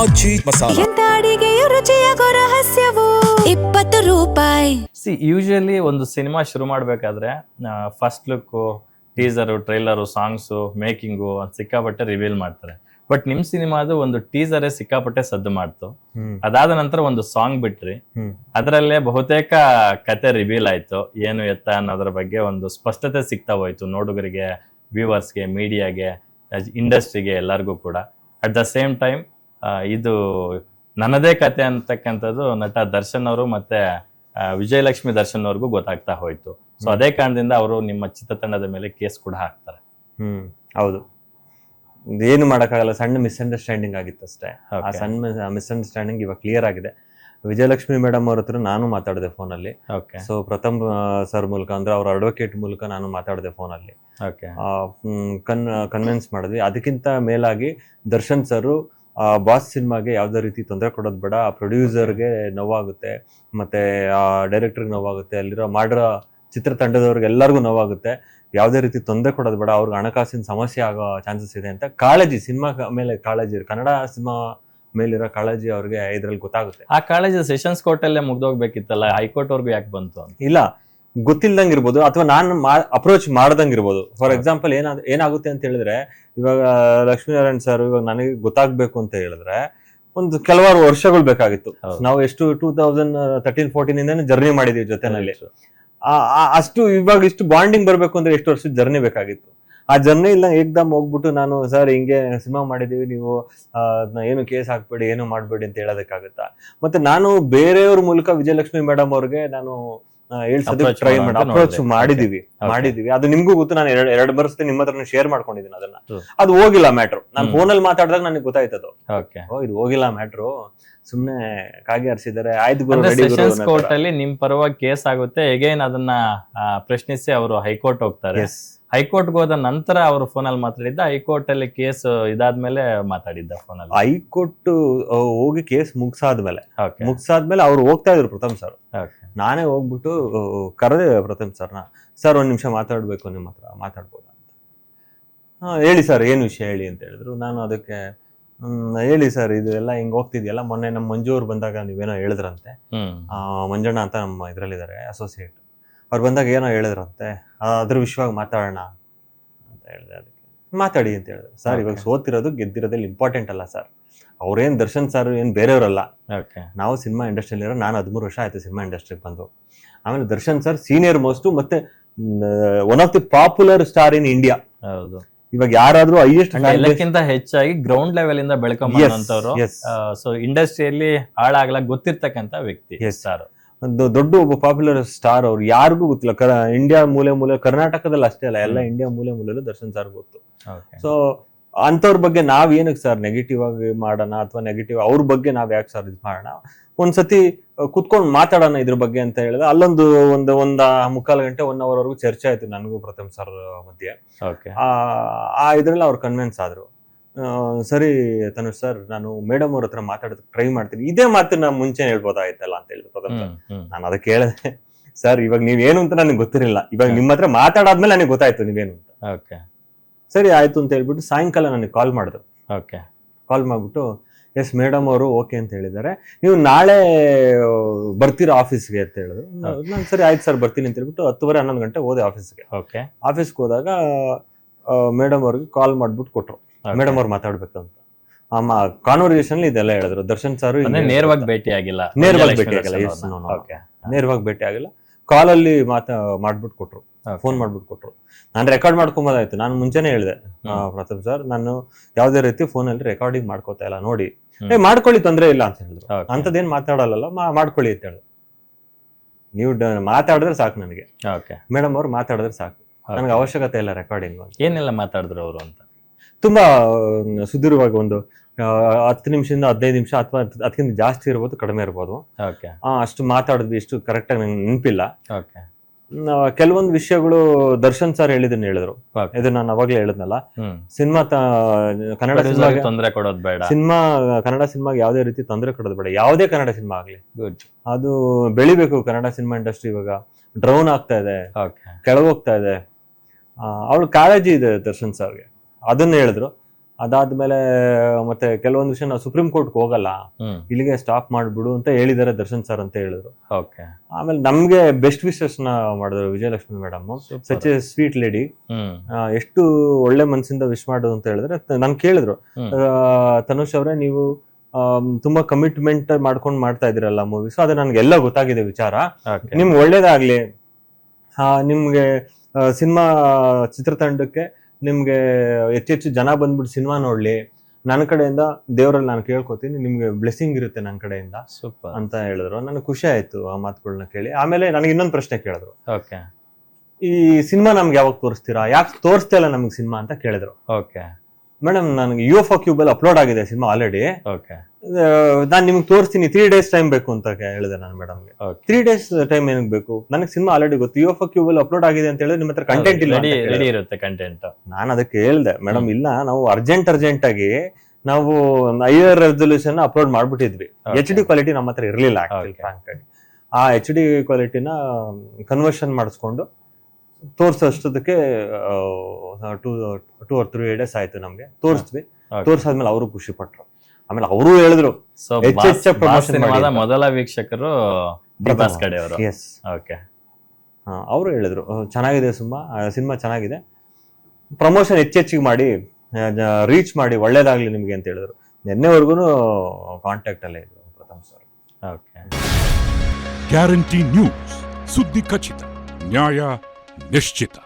ಆಚಿ ಮಸಾಲ. ಎಂತ ಅಡಿಗೆಯ ರುಚಿಯಾಗೋ ರಹಸ್ಯವು 20 ರೂಪಾಯಿ. ಯೂಶಲಿ ಒಂದು ಸಿನಿಮಾ ಶುರು ಮಾಡಬೇಕಾದ್ರೆ first look, teaser, trailer, songs, making ಸಿಕ್ಕಾಪಟ್ಟೆ ರಿವೀಲ್ ಮಾಡ್ತಾರೆ. ಬಟ್ ನಿಮ್ ಸಿನಿಮಾದು ಒಂದು ಟೀಸರೇ ಸಿಕ್ಕಾಪಟ್ಟೆ ಸದ್ದು ಮಾಡ್ತು. ಅದಾದ ನಂತರ ಒಂದು ಸಾಂಗ್ ಬಿಟ್ರಿ, ಅದರಲ್ಲೇ ಬಹುತೇಕ ಕತೆ ರಿವೀಲ್ ಆಯ್ತು. ಏನು ಎತ್ತ ಅನ್ನೋದ್ರ ಬಗ್ಗೆ ಒಂದು ಸ್ಪಷ್ಟತೆ ಸಿಗ್ತಾ ಹೋಯ್ತು ನೋಡುಗರಿಗೆ, ವ್ಯೂವರ್ಸ್ಗೆ, ಮೀಡಿಯಾಗೆ, ಇಂಡಸ್ಟ್ರಿಗೆ, ಎಲ್ಲರಿಗೂ ಕೂಡ. ಅಟ್ ದ ಸೇಮ್ ಟೈಮ್ ಇದು ನನ್ನದೇ ಕತೆ ಅಂತಕ್ಕಂಥದ್ದು ನಟ ದರ್ಶನ್ ಅವರು ಮತ್ತೆ ವಿಜಯಲಕ್ಷ್ಮಿ ದರ್ಶನ್ ಅವ್ರಿಗೂ ಗೊತ್ತಾಗ್ತಾ ಹೋಯ್ತು. ಸೊ ಅದೇ ಕಾರಣದಿಂದ ಅವರು ನಿಮ್ಮ ಚಿತ್ರತಂಡದ ಮೇಲೆ ಕೇಸ್ ಕೂಡ ಹಾಕ್ತಾರೆ. ಹೌದು, ಏನು ಮಾಡೋಕ್ಕಾಗಲ್ಲ, ಸಣ್ಣ ಮಿಸ್ಅಂಡರ್ಸ್ಟ್ಯಾಂಡಿಂಗ್ ಆಗಿತ್ತು ಅಷ್ಟೇ. ಆ ಸಣ್ಣ ಮಿಸ್ಅಂಡರ್ಸ್ಟ್ಯಾಂಡಿಂಗ್ ಇವಾಗ ಕ್ಲಿಯರ್ ಆಗಿದೆ. ವಿಜಯಲಕ್ಷ್ಮಿ ಮೇಡಮ್ ಅವ್ರ ಹತ್ರ ನಾನು ಮಾತಾಡಿದೆ ಫೋನಲ್ಲಿ. ಸೊ ಪ್ರಥಮ್ ಸರ್ ಮೂಲಕ, ಅಂದ್ರೆ ಅವ್ರ ಅಡ್ವೊಕೇಟ್ ಮೂಲಕ ನಾನು ಮಾತಾಡಿದೆ ಫೋನಲ್ಲಿ. ಕನ್ವಿನ್ಸ್ ಮಾಡಿದ್ವಿ. ಅದಕ್ಕಿಂತ ಮೇಲಾಗಿ ದರ್ಶನ್ ಸರ್ ಬಾಸ್ ಸಿನಿಮಾಗೆ ಯಾವುದೇ ರೀತಿ ತೊಂದರೆ ಕೊಡೋದು ಬೇಡ, ಆ ಪ್ರೊಡ್ಯೂಸರ್ಗೆ ನೋವಾಗುತ್ತೆ, ಮತ್ತೆ ಆ ಡೈರೆಕ್ಟರ್ಗೆ ನೋವಾಗುತ್ತೆ, ಅಲ್ಲಿರೋ ಮಾಡಿರೋ ಚಿತ್ರತಂಡದವ್ರಿಗೆ ಎಲ್ಲರಿಗೂ ನೋವಾಗುತ್ತೆ, ಯಾವುದೇ ರೀತಿ ತೊಂದರೆ ಕೊಡೋದು ಬೇಡ, ಅವ್ರಿಗೆ ಹಣಕಾಸಿನ ಸಮಸ್ಯೆ ಆಗೋ ಚಾನ್ಸಸ್ ಇದೆ ಅಂತ ಕಾಳಜಿ, ಸಿನಿಮಾ ಮೇಲೆ ಕಾಳಜಿ, ಕನ್ನಡ ಸಿನಿಮಾ ಮೇಲಿರೋ ಕಾಳಜಿ ಅವ್ರಿಗೆ ಇದ್ರಲ್ಲಿ ಗೊತ್ತಾಗುತ್ತೆ. ಆ ಕಾಳಜಿ ಸೆಷನ್ಸ್ ಕೋರ್ಟ್ ಅಲ್ಲೇ ಮುಗ್ದೋಗ್ಬೇಕಿತ್ತಲ್ಲ, ಹೈಕೋರ್ಟ್ ಅವ್ರಿಗೂ ಯಾಕೆ ಬಂತು ಅಂತ? ಇಲ್ಲ, ಗೊತ್ತಿಲ್ದಂಗೆ ಇರ್ಬೋದು, ಅಥವಾ ನಾನು ಅಪ್ರೋಚ್ ಮಾಡ್ದಂಗೆ ಇರ್ಬೋದು. ಫಾರ್ ಎಕ್ಸಾಂಪಲ್ ಏನಾಗುತ್ತೆ ಅಂತ ಹೇಳಿದ್ರೆ, ಇವಾಗ ಲಕ್ಷ್ಮೀನಾರಾಯಣ್ ಸರ್ ಇವಾಗ ನನಗೆ ಗೊತ್ತಾಗ್ಬೇಕು ಅಂತ ಹೇಳಿದ್ರೆ ಒಂದು ಕೆಲವಾರು ವರ್ಷಗಳು ಬೇಕಾಗಿತ್ತು. ನಾವು ಎಷ್ಟು 2013-14 ಇಂದಾನೆ ಜರ್ನಿ ಮಾಡಿದೀವಿ ಜೊತೆನಲ್ಲಿ. ಅಷ್ಟು ಇವಾಗ ಇಷ್ಟು ಬಾಂಡಿಂಗ್ ಬರ್ಬೇಕು ಅಂದ್ರೆ ಎಷ್ಟು ವರ್ಷದ ಜರ್ನಿ ಬೇಕಾಗಿತ್ತು. ಆ ಜರ್ನಿ ಇಲ್ಲ ಏಕ್ದಮ್ ಹೋಗ್ಬಿಟ್ಟು ನಾನು ಸರ್ ಹಿಂಗೆ ಸಿನಿಮಾ ಮಾಡಿದೀವಿ, ನೀವು ಏನು ಕೇಸ್ ಹಾಕ್ಬೇಡಿ, ಏನು ಮಾಡ್ಬೇಡಿ ಅಂತ ಹೇಳೋದಕ್ಕಾಗತ್ತಾ? ಮತ್ತೆ ನಾನು ಬೇರೆಯವ್ರ ಮೂಲಕ ವಿಜಯಲಕ್ಷ್ಮಿ ಮೇಡಮ್ ಅವ್ರಿಗೆ ನಾನು ಟ್ರೈ ಅಪ್ರೋಚ್ ಮಾಡಿದೀವಿ. ಅದು ನಿಮ್ಗೂ ಗೊತ್ತು, ನಾನು ಎರಡು ಬರ್ಸ್ತೆ ನಿಮ್ಮ ಹತ್ರ ಶೇರ್ ಮಾಡ್ಕೊಂಡಿದ್ದೀನಿ ಅದನ್ನ. ಅದು ಹೋಗಿಲ್ಲ ಮ್ಯಾಟ್ರು. ನಾನು ಫೋನಲ್ಲಿ ಮಾತಾಡಿದಾಗ ನನಗೆ ಗೊತ್ತಾಯ್ತದು, ಇದು ಹೋಗಿಲ್ಲ ಮ್ಯಾಟ್ರು, ಸುಮ್ನೆ ಕಾಗೆ ಹರಿಸಿದ್ದಾರೆ, ಸೆಷನ್ಸ್ ಕೋರ್ಟ್ ಅಲ್ಲಿ ನಿಮ್ ಪರವಾಗಿ ಕೇಸ್ ಆಗುತ್ತೆ. ಎಗೈನ್ ಅದನ್ನ ಪ್ರಶ್ನಿಸಿ ಅವರು ಹೈಕೋರ್ಟ್ ಹೋಗ್ತಾರೆ. ಹೈಕೋರ್ಟ್ ಹೋದ ನಂತರ ಅವರು ಫೋನಲ್ಲಿ ಮಾತಾಡಿದ್ದ, ಹೈಕೋರ್ಟ್ ಅಲ್ಲಿ ಕೇಸ್ ಇದಾದ್ಮೇಲೆ ಮಾತಾಡಿದ್ದ ಫೋನಲ್ಲಿ? ಹೈಕೋರ್ಟ್ ಹೋಗಿ ಕೇಸ್ ಮುಗ್ಸಾದ್ಮೇಲೆ ಅವ್ರು ಹೋಗ್ತಾ ಇದ್ರು ಪ್ರಥಮ್ ಸರ್. ನಾನೇ ಹೋಗ್ಬಿಟ್ಟು ಕರೆದೆ ಪ್ರಥಮ್ ಸರ್ನ, ಸರ್ ಒಂದ್ ನಿಮಿಷ ಮಾತಾಡ್ಬೇಕು ನಿಮ್ಮ ಹತ್ರ, ಮಾತಾಡ್ಬೋದಾ ಅಂತ. ಹೇಳಿ ಸರ್, ಏನ್ ವಿಷಯ ಹೇಳಿ ಅಂತ ಹೇಳಿದ್ರು. ನಾನು ಅದಕ್ಕೆ ಹೇಳಿ ಸರ್, ಇದು ಎಲ್ಲ ಹಿಂಗ್ ಹೋಗ್ತಿದ್ಯಲ್ಲ, ಮೊನ್ನೆ ನಮ್ಮ ಮಂಜು ಅವ್ರು ಬಂದಾಗ ನೀವೇನೋ ಹೇಳಿದ್ರಂತೆ, ಮಂಜಣ್ಣ ಅಂತ ನಮ್ಮ ಇದ್ರಲ್ಲಿದ್ದಾರೆ ಅಸೋಸಿಯೇಟ್, ಅವ್ರು ಬಂದಾಗ ಏನೋ ಹೇಳಿದ್ರಂತೆ, ಅದ್ರ ವಿಷಯವಾಗಿ ಮಾತಾಡೋಣ ಅಂತ ಹೇಳಿದೆ. ಅದಕ್ಕೆ ಮಾತಾಡಿ ಅಂತ ಹೇಳಿದ್ರು. ಸರ್ ಇವಾಗ ಸೋತಿರೋದು ಗೆದ್ದಿರೋದಲ್ಲಿ ಇಂಪಾರ್ಟೆಂಟ್ ಅಲ್ಲ ಸರ್, ಅವ್ರೇನ್ ದರ್ಶನ್ ಸರ್ ಏನ್ ಬೇರೆಯವರಲ್ಲ, ನಾವು ಸಿನಿಮಾ ಇಂಡಸ್ಟ್ರಿಯಲ್ಲಿ ಇರೋ, ನಾನು 13 ವರ್ಷ ಆಯ್ತು ಸಿನಿಮಾ ಇಂಡಸ್ಟ್ರಿಗೆ ಬಂದು. ಆಮೇಲೆ ದರ್ಶನ್ ಸರ್ ಸೀನಿಯರ್ ಮೋಸ್ಟ್ ಮತ್ತೆ one of the popular star in India. ಇವಾಗ ಯಾರಾದ್ರೂ ಎಲ್ಲಕ್ಕಿಂತ ಹೆಚ್ಚಾಗಿ ಗ್ರೌಂಡ್ ಲೆವೆಲ್ ಇಂದ ಬೆಳ್ಕೊಂಬಂತವ್ರು, ಸೊ ಇಂಡಸ್ಟ್ರಿಯಲ್ಲಿ ಹಾಳಾಗ್ಲಕ್ ಗೊತ್ತಿರ್ತಕ್ಕಂತ ವ್ಯಕ್ತಿ ಸರ್. ಒಂದು ದೊಡ್ಡ ಒಬ್ಬ ಪಾಪ್ಯುಲರ್ ಸ್ಟಾರ್. ಅವ್ರು ಯಾರಿಗೂ ಗೊತ್ತಿಲ್ಲ, ಇಂಡಿಯಾ ಮೂಲೆ ಕರ್ನಾಟಕದಲ್ಲಿ ಅಷ್ಟೇ ಅಲ್ಲ, ಎಲ್ಲ ಇಂಡಿಯಾ ಮೂಲೆಯಲ್ಲೂ ದರ್ಶನ್ ಸರ್ ಗೊತ್ತು. ಸೊ ಅಂತವ್ರ ಬಗ್ಗೆ ನಾವ್ ಏನಕ್ಕೆ ಸರ್ ನೆಗೆಟಿವ್ ಆಗಿ ಮಾಡೋಣ, ಅಥವಾ ನೆಗೆಟಿವ್ ಅವ್ರ ಬಗ್ಗೆ ನಾವ್ ಯಾಕೆ ಸರ್ ಇದು ಮಾಡೋಣ, ಒಂದ್ಸತಿ ಕುತ್ಕೊಂಡು ಮಾತಾಡೋಣ ಇದ್ರ ಬಗ್ಗೆ ಅಂತ ಹೇಳಿದ್ರೆ, ಅಲ್ಲೊಂದು ಒಂದ್ 3/4 ಗಂಟೆ 1 hour ವರೆಗೂ ಚರ್ಚೆ ಆಯ್ತು ನನಗೂ ಪ್ರಥಮ್ ಸರ್ ಮಧ್ಯೆ. ಆ ಇದ್ರಲ್ಲಿ ಅವ್ರು ಕನ್ವಿನ್ಸ್ ಆದ್ರು. ಸರಿ ತನುಷ್ ಸರ್, ನಾನು ಮೇಡಮ್ ಅವ್ರ ಹತ್ರ ಮಾತಾಡೋದಕ್ಕೆ ಟ್ರೈ ಮಾಡ್ತೀನಿ, ಇದೇ ಮಾತನ್ನ ಮುಂಚೆ ಹೇಳ್ಬೋದಾಯ್ತಲ್ಲ ಅಂತ ಹೇಳಿದ್ರು ಪ್ರಥಮ್ ಸರ್. ನಾನು ಅದಕ್ಕೆ ಹೇಳಿದೆ, ಸರ್ ಇವಾಗ ನೀವೇನು ಅಂತ ನನಗೆ ಗೊತ್ತಿರಲಿಲ್ಲ, ಇವಾಗ ನಿಮ್ಮ ಹತ್ರ ಮಾತಾಡಾದ್ಮೇಲೆ ನನಗೆ ಗೊತ್ತಾಯ್ತು ನೀವೇನು ಅಂತ. ಸರಿ ಆಯ್ತು ಅಂತ ಹೇಳ್ಬಿಟ್ಟು ಸಾಯಂಕಾಲ ನನಗೆ ಕಾಲ್ ಮಾಡಿದ್ರು. ಕಾಲ್ ಮಾಡ್ಬಿಟ್ಟು, ಎಸ್ ಮೇಡಮ್ ಅವರು ಓಕೆ ಅಂತ ಹೇಳಿದ್ದಾರೆ, ನೀವು ನಾಳೆ ಬರ್ತೀರಾ ಆಫೀಸ್ಗೆ ಅಂತ ಹೇಳಿದ್ರು. ನಾನು ಸರಿ ಆಯ್ತು ಸರ್ ಬರ್ತೀನಿ ಅಂತ ಹೇಳ್ಬಿಟ್ಟು 10:30-11 ಗಂಟೆ ಹೋದೆ ಆಫೀಸ್ಗೆ. ಆಫೀಸ್ಗೆ ಹೋದಾಗ ಮೇಡಮ್ ಅವ್ರಿಗೆ ಕಾಲ್ ಮಾಡ್ಬಿಟ್ಟು ಕೊಟ್ರು, ಮೇಡಮ್ ಅವ್ರು ಮಾತಾಡ್ಬೇಕಂತ. ಕಾನ್ವರ್ಸೇಷನ್ ಇದೆಲ್ಲ ಹೇಳಿದ್ರು. ದರ್ಶನ್ ಸರ್ ನೇರವಾಗಿ ಭೇಟಿ ಆಗಿಲ್ಲ, ನೇರವಾಗಿ ಭೇಟಿ ಆಗಿಲ್ಲ, ಕಾಲಲ್ಲಿ ಮಾಡ್ಬಿಟ್ಟು ಕೊಟ್ರು, ಫೋನ್ ಮಾಡ್ಬಿಟ್ಟು ಕೊಟ್ರು. ನಾನು ರೆಕಾರ್ಡ್ ಮಾಡ್ಕೊಂಬೋದಾಯ್ತು. ನಾನು ಮುಂಚೆನೆ ಹೇಳಿದೆ, ಪ್ರಥಮ್ ಸರ್ ನಾನು ಯಾವ್ದೇ ರೀತಿ ಫೋನಲ್ಲಿ ರೆಕಾರ್ಡಿಂಗ್ ಮಾಡ್ಕೋತಾ ಇಲ್ಲ, ನೋಡಿ ಮಾಡ್ಕೊಳ್ಳಿ, ತೊಂದ್ರೆ ಇಲ್ಲ ಅಂತ ಹೇಳಿದ್ರು. ಅಂತದೇನ್ ಮಾತಾಡಲ್ಲ, ಮಾಡ್ಕೊಳ್ಳಿ ಅಂತ ಹೇಳಿದ್ರು. ನೀವು ಮಾತಾಡಿದ್ರೆ ಸಾಕು ನನಗೆ, ಮೇಡಮ್ ಅವ್ರು ಮಾತಾಡಿದ್ರೆ ಸಾಕು, ನನಗೆ ಅವಶ್ಯಕತೆ ಇಲ್ಲ ರೆಕಾರ್ಡಿಂಗ್. ಏನೆಲ್ಲ ಮಾತಾಡಿದ್ರು ಅವರು ಅಂತ? ತುಂಬಾ ಸುದೀರ್ಘವಾಗಿ ಒಂದು 10 ನಿಮಿಷದಿಂದ 15 ನಿಮಿಷ, ಅಥವಾ ಅದಕ್ಕಿಂತ ಜಾಸ್ತಿ ಇರ್ಬೋದು, ಕಡಿಮೆ ಇರ್ಬೋದು, ಅಷ್ಟು ಮಾತಾಡಿದ್ವಿ. ಇಷ್ಟು ಕರೆಕ್ಟ್ ಆಗಿ ನಂಗೆ ನೆನಪಿಲ್ಲ. ಕೆಲವೊಂದು ವಿಷಯಗಳು ದರ್ಶನ್ ಸರ್ ಹೇಳಿದ್ರು. ಇದು ನಾನು ಅವಾಗ್ಲೇ ಹೇಳಿದ್ನಲ್ಲ, ಸಿನಿಮಾ ಕನ್ನಡ ಸಿನಿಮಾಗೆ ತೊಂದರೆ ಕೊಡೋದು ಬೇಡ, ಕನ್ನಡ ಸಿನಿಮಾಗೆ ಯಾವುದೇ ರೀತಿ ತೊಂದರೆ ಕೊಡೋದು ಬೇಡ, ಯಾವುದೇ ಕನ್ನಡ ಸಿನಿಮಾ ಆಗ್ಲಿ ಅದು ಬೆಳಿಬೇಕು. ಕನ್ನಡ ಸಿನಿಮಾ ಇಂಡಸ್ಟ್ರಿ ಇವಾಗ ಡ್ರೌನ್ ಆಗ್ತಾ ಇದೆ, ಕೆಳಗೋಗ್ತಾ ಇದೆ. ಅವ್ಳ ಕಾಳಜಿ ಇದೆ ದರ್ಶನ್ ಸರ್ಗೆ, ಅದನ್ನ ಹೇಳಿದ್ರು. ಅದಾದ್ಮೇಲೆ ಮತ್ತೆ ಕೆಲವೊಂದು ವಿಷಯ ನಾವು ಸುಪ್ರೀಂ ಕೋರ್ಟ್ಗೆ ಹೋಗಲ್ಲ, ಇಲ್ಲಿಗೆ ಸ್ಟಾಪ್ ಮಾಡ್ಬಿಡು ಅಂತ ಹೇಳಿದ್ದಾರೆ ದರ್ಶನ್ ಸರ್ ಅಂತ ಹೇಳಿದ್ರು. ಓಕೆ. ಆಮೇಲೆ ನಮ್ಗೆ ಬೆಸ್ಟ್ ವಿಶಸ್ ನ ಮಾಡಿದ್ರು Vijayalakshmi madam, such A sweet lady. ಎಷ್ಟು ಒಳ್ಳೆ ಮನಸ್ಸಿಂದ ವಿಶ್ ಮಾಡೋದು ಅಂತ ಹೇಳಿದ್ರೆ, ನನ್ ಕೇಳಿದ್ರು, ತನುಷ್ ಅವರೇ ನೀವು ತುಂಬಾ ಕಮಿಟ್ಮೆಂಟ್ ಮಾಡ್ಕೊಂಡು ಮಾಡ್ತಾ ಇದ್ದೀರಲ್ಲ ಮೂವೀಸ್, ಅದು ನನ್ಗೆಲ್ಲ ಗೊತ್ತಾಗಿದೆ ವಿಚಾರ, ನಿಮ್ಗೆ ಒಳ್ಳೇದಾಗ್ಲಿ, ನಿಮ್ಗೆ ಸಿನಿಮಾ ಚಿತ್ರತಂಡಕ್ಕೆ ನಿಮ್ಗೆ ಹೆಚ್ಚೆಚ್ಚು ಜನ ಬಂದ್ಬಿಟ್ಟು ಸಿನಿಮಾ ನೋಡ್ಲಿ, ನನ್ನ ಕಡೆಯಿಂದ ದೇವರಲ್ಲಿ ನಾನು ಕೇಳ್ಕೊತೀನಿ, ನಿಮ್ಗೆ ಬ್ಲೆಸ್ಸಿಂಗ್ ಇರುತ್ತೆ ನನ್ನ ಕಡೆಯಿಂದ ಅಂತ ಹೇಳಿದ್ರು. ನನಗೆ ಖುಷಿ ಆಯ್ತು ಆ ಮಾತುಗಳನ್ನ ಕೇಳಿ. ಆಮೇಲೆ ನನಗೆ ಇನ್ನೊಂದು ಪ್ರಶ್ನೆ ಕೇಳಿದ್ರು, ಈ ಸಿನಿಮಾ ನಮ್ಗೆ ಯಾವಾಗ ತೋರಿಸ್ತೀರಾ, ಯಾಕೆ ತೋರಿಸ್ತಾ ಇಲ್ಲ ನಮ್ಗೆ ಸಿನಿಮಾ ಅಂತ ಕೇಳಿದ್ರು. ಮೇಡಮ್ ನನಗೆ UFO ಕ್ಯೂಬಲ್ ಅಪ್ಲೋಡ್ ಆಗಿದೆ ಸಿನಿಮಾ ಆಲ್ರೆಡಿ, ನಾನು ನಿಮ್ಗೆ ತೋರಿಸ್ತೀನಿ, 3 days ಟೈಮ್ ಬೇಕು ಅಂತ ಹೇಳಿದೆ ನಾನು ಮೇಡಮ್ಗೆ. 3 days ಟೈಮ್ ಏನಕ್ಕೆ ಬೇಕು, ನನಗೆ ಸಿನಿಮಾ ಆಲ್ರೆಡಿ ಗೊತ್ತು, UFO ಕ್ಯೂಬಲ್ ಅಪ್ಲೋಡ್ ಆಗಿದೆ ಅಂತ ಹೇಳಿದ್ರೆ ನಿಮ್ಮ ಹತ್ರ ಕಂಟೆಂಟ್ ಇಲ್ಲ ಕಂಟೆಂಟ್. ನಾನು ಅದಕ್ಕೆ ಹೇಳ್ದೆ, ಮೇಡಮ್ ಇಲ್ಲ, ನಾವು ಅರ್ಜೆಂಟ್ ಆಗಿ ನಾವು ಹೈಯರ್ ರೆಸಲ್ಯೂಷನ್ ಅಪ್ಲೋಡ್ ಮಾಡ್ಬಿಟ್ಟಿದ್ವಿ, HD ಕ್ವಾಲಿಟಿ ನಮ್ಮ ಹತ್ರ ಇರಲಿಲ್ಲ ಆಕ್ಚುಲಿ. ಆ HD ಕ್ವಾಲಿಟಿನ ಕನ್ವರ್ಷನ್ ಮಾಡಿಸ್ಕೊಂಡು ತೋರ್ಸೋಷ್ಟದಕ್ಕೆ 2 or 3 days ಆಯ್ತು ನಮ್ಗೆ. ತೋರಿಸ್ವಿ, ತೋರ್ಸಾದ್ಮೇಲೆ ಅವರು ಖುಷಿ ಪಟ್ರು. ಆಮೇಲೆ ಅವರು ಹೇಳಿದ್ರು ಮೊದಲ ವೀಕ್ಷಕರು ಪ್ರಭಾಸ್ ಕಡೆಯವರು. ಅವರು ಹೇಳಿದ್ರು ಚೆನ್ನಾಗಿದೆ ಸಿನಿಮಾ ಚೆನ್ನಾಗಿದೆ, ಪ್ರಮೋಷನ್ ಹೆಚ್ಚೆಚ್ಚಿಗೆ ಮಾಡಿ, ರೀಚ್ ಮಾಡಿ, ಒಳ್ಳೇದಾಗ್ಲಿ ನಿಮ್ಗೆ ಅಂತ ಹೇಳಿದ್ರು. ನಿನ್ನೆವರೆಗೂ ಕಾಂಟ್ಯಾಕ್ಟ್ ಅಲ್ಲೇ ಇದ್ರು ಪ್ರಥಮ್ ಸರ್. ಗ್ಯಾರಂಟಿ ನ್ಯೂಸ್, ಸುದ್ದಿ ಖಚಿತ, ನ್ಯಾಯ ನಿಶ್ಚಿತ.